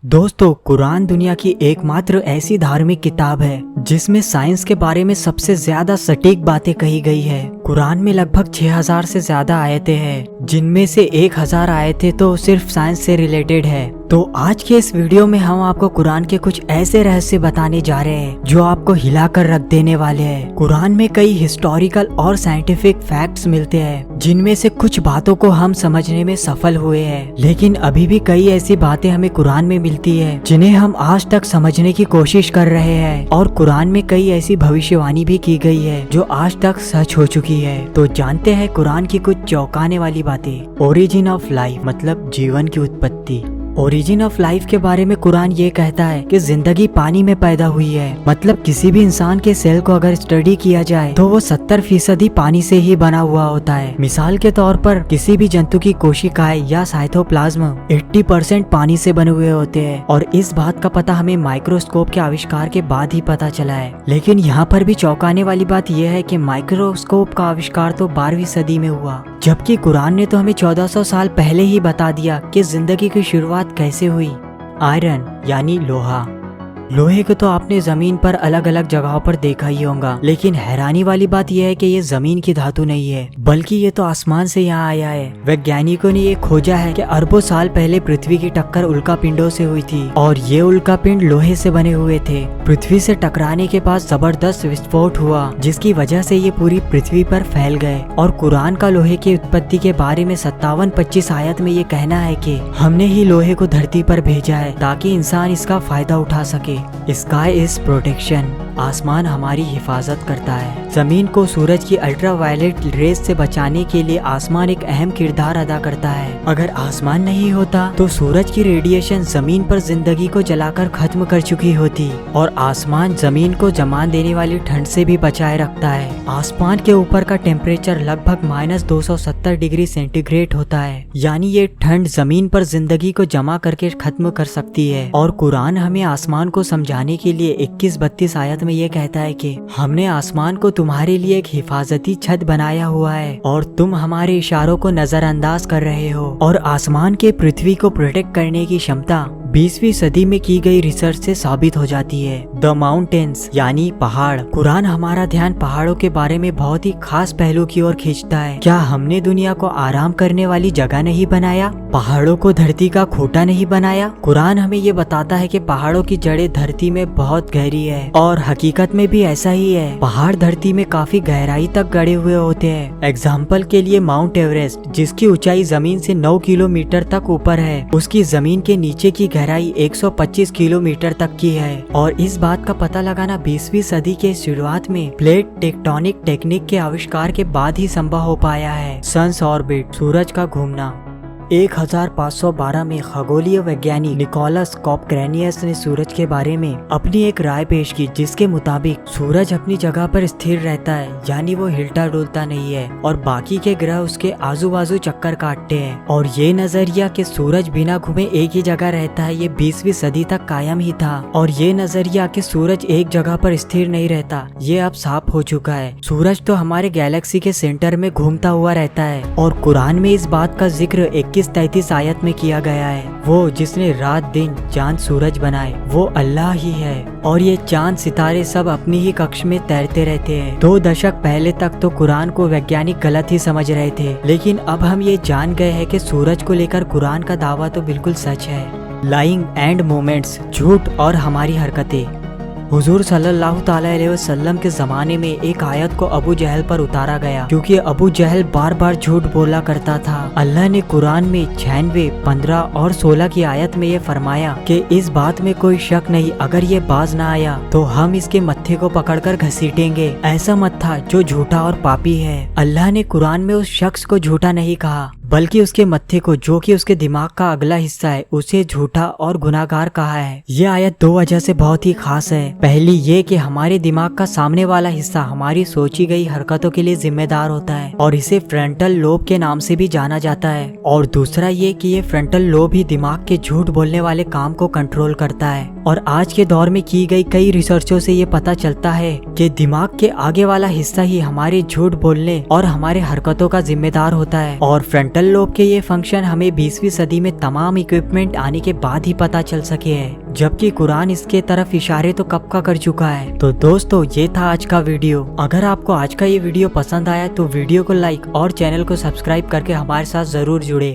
दोस्तों, कुरान दुनिया की एकमात्र ऐसी धार्मिक किताब है जिसमें साइंस के बारे में सबसे ज्यादा सटीक बातें कही गई है। कुरान में लगभग 6000 से ज्यादा आयतें हैं, जिनमें से 1000 आयतें तो सिर्फ साइंस से रिलेटेड है। तो आज के इस वीडियो में हम आपको कुरान के कुछ ऐसे रहस्य बताने जा रहे हैं जो आपको हिलाकर रख देने वाले हैं। कुरान में कई हिस्टोरिकल और साइंटिफिक फैक्ट्स मिलते हैं, जिनमें से कुछ बातों को हम समझने में सफल हुए हैं, लेकिन अभी भी कई ऐसी बातें हमें कुरान में मिलती है जिन्हें हम आज तक समझने की कोशिश कर रहे हैं। और कुरान में कई ऐसी भविष्यवाणी भी की गई है जो आज तक सच हो चुकी है। तो जानते हैं कुरान की कुछ चौंकाने वाली बातें। ओरिजिन ऑफ लाइफ मतलब जीवन की उत्पत्ति। ओरिजिन ऑफ लाइफ के बारे में कुरान ये कहता है कि जिंदगी पानी में पैदा हुई है। मतलब किसी भी इंसान के सेल को अगर स्टडी किया जाए तो वो 70% पानी से ही बना हुआ होता है। मिसाल के तौर पर किसी भी जंतु की कोशिकाएं या साइटोप्लाज्म 80% पानी से बने हुए होते हैं, और इस बात का पता हमें माइक्रोस्कोप के आविष्कार के बाद ही पता चला है। लेकिन यहाँ पर भी चौंकाने वाली बात यह है कि माइक्रोस्कोप का आविष्कार तो 12वीं सदी में हुआ, जबकि कुरान ने तो हमें 1400 साल पहले ही बता दिया कि जिंदगी की शुरुआत कैसे हुई। आयरन यानी लोहा। लोहे को तो आपने जमीन पर अलग अलग जगहों पर देखा ही होगा, लेकिन हैरानी वाली बात यह है कि ये जमीन की धातु नहीं है, बल्कि ये तो आसमान से यहाँ आया है। वैज्ञानिकों ने ये खोजा है कि अरबों साल पहले पृथ्वी की टक्कर उल्कापिंडों से हुई थी, और ये उल्कापिंड लोहे से बने हुए थे। पृथ्वी से टकराने के बाद जबरदस्त विस्फोट हुआ, जिसकी वजह से ये पूरी पृथ्वी पर फैल गए। और कुरान का लोहे की उत्पत्ति के बारे में 57-25 आयत में ये कहना है कि हमने ही लोहे को धरती पर भेजा है ताकि इंसान इसका फायदा उठा सके। स्काई इज प्रोटेक्शन, आसमान हमारी हिफाजत करता है। जमीन को सूरज की अल्ट्रावायलेट रेज से बचाने के लिए आसमान एक अहम किरदार अदा करता है। अगर आसमान नहीं होता तो सूरज की रेडिएशन जमीन पर जिंदगी को जलाकर खत्म कर चुकी होती, और आसमान जमीन को जमान देने वाली ठंड से भी बचाए रखता है। आसमान के ऊपर का टेम्परेचर लगभग -270 डिग्री सेंटीग्रेड होता है, यानी ये ठंड जमीन पर जिंदगी को जमा करके खत्म कर सकती है। और कुरान हमें आसमान को समझाने के लिए 21-32 आयत में ये कहता है कि हमने आसमान को तुम्हारे लिए एक हिफाजती छत बनाया हुआ है, और तुम हमारे इशारों को नजरअंदाज कर रहे हो। और आसमान के पृथ्वी को प्रोटेक्ट करने की क्षमता 20वीं सदी में की गई रिसर्च से साबित हो जाती है। द माउंटेन्स यानी पहाड़। कुरान हमारा ध्यान पहाड़ों के बारे में बहुत ही खास पहलू की ओर खींचता है। क्या हमने दुनिया को आराम करने वाली जगह नहीं बनाया? पहाड़ों को धरती का खोटा नहीं बनाया? कुरान हमें ये बताता है कि पहाड़ों की जड़ें धरती में बहुत गहरी है, और हकीकत में भी ऐसा ही है। पहाड़ धरती में काफी गहराई तक गड़े हुए होते हैं। एग्जाम्पल के लिए माउंट एवरेस्ट, जिसकी ऊंचाई जमीन से 9 किलोमीटर तक ऊपर है, उसकी जमीन के नीचे की गहराई 125 किलोमीटर तक की है। और इस बात का पता लगाना 20वीं सदी के शुरुआत में प्लेट टेक्टोनिक टेक्निक के आविष्कार के बाद ही संभव हो पाया है। सन्स ऑर्बिट, सूरज का घूमना। 1512 में खगोलीय वैज्ञानिक निकोलस कोपरनिकस ने सूरज के बारे में अपनी एक राय पेश की, जिसके मुताबिक सूरज अपनी जगह पर स्थिर रहता है, यानी वो हिलता डुलता नहीं है, और बाकी के ग्रह उसके आजू बाजू चक्कर काटते हैं। और ये नजरिया कि सूरज बिना घूमे एक ही जगह रहता है, ये 20वीं सदी तक कायम ही था। और ये नजरिया कि सूरज एक जगह पर स्थिर नहीं रहता, ये अब साफ हो चुका है। सूरज तो हमारे गैलेक्सी के सेंटर में घूमता हुआ रहता है, और कुरान में इस बात का जिक्र 21-33 आयत में किया गया है। वो जिसने रात दिन चांद सूरज बनाए वो अल्लाह ही है, और ये चांद सितारे सब अपनी ही कक्ष में तैरते रहते हैं। 2 दशक पहले तक तो कुरान को वैज्ञानिक गलत ही समझ रहे थे, लेकिन अब हम ये जान गए हैं कि सूरज को लेकर कुरान का दावा तो बिल्कुल सच है। लाइंग एंड मोमेंट्स, झूठ और हमारी हरकतें। हुजूर सल्लल्लाहु अलैहि वसल्लम के जमाने में एक आयत को अबू जहल पर उतारा गया, क्योंकि अबू जहल बार बार झूठ बोला करता था। अल्लाह ने कुरान में 96, 15 और 16 की आयत में ये फरमाया कि इस बात में कोई शक नहीं, अगर ये बाज ना आया तो हम इसके मत्थे को पकड़कर घसीटेंगे, ऐसा मत्था जो झूठा और पापी है। अल्लाह ने कुरान में उस शख्स को झूठा नहीं कहा, बल्कि उसके मत्थे को, जो कि उसके दिमाग का अगला हिस्सा है, उसे झूठा और गुनाहगार कहा है। ये आयत 2 वजह से बहुत ही खास है। पहली ये कि हमारे दिमाग का सामने वाला हिस्सा हमारी सोची गई हरकतों के लिए जिम्मेदार होता है, और इसे फ्रंटल लोब के नाम से भी जाना जाता है। और दूसरा ये कि ये फ्रंटल लोब ही दिमाग के झूठ बोलने वाले काम को कंट्रोल करता है। और आज के दौर में की गई कई रिसर्चों से ये पता चलता है कि दिमाग के आगे वाला हिस्सा ही हमारे झूठ बोलने और हमारे हरकतों का जिम्मेदार होता है, और फ्रंटल फ्रंटल लोब के ये फंक्शन हमें 20वीं सदी में तमाम इक्विपमेंट आने के बाद ही पता चल सके है, जबकि कुरान इसके तरफ इशारे तो कब का कर चुका है। तो दोस्तों ये था आज का वीडियो। अगर आपको आज का ये वीडियो पसंद आया तो वीडियो को लाइक और चैनल को सब्सक्राइब करके हमारे साथ जरूर जुड़े।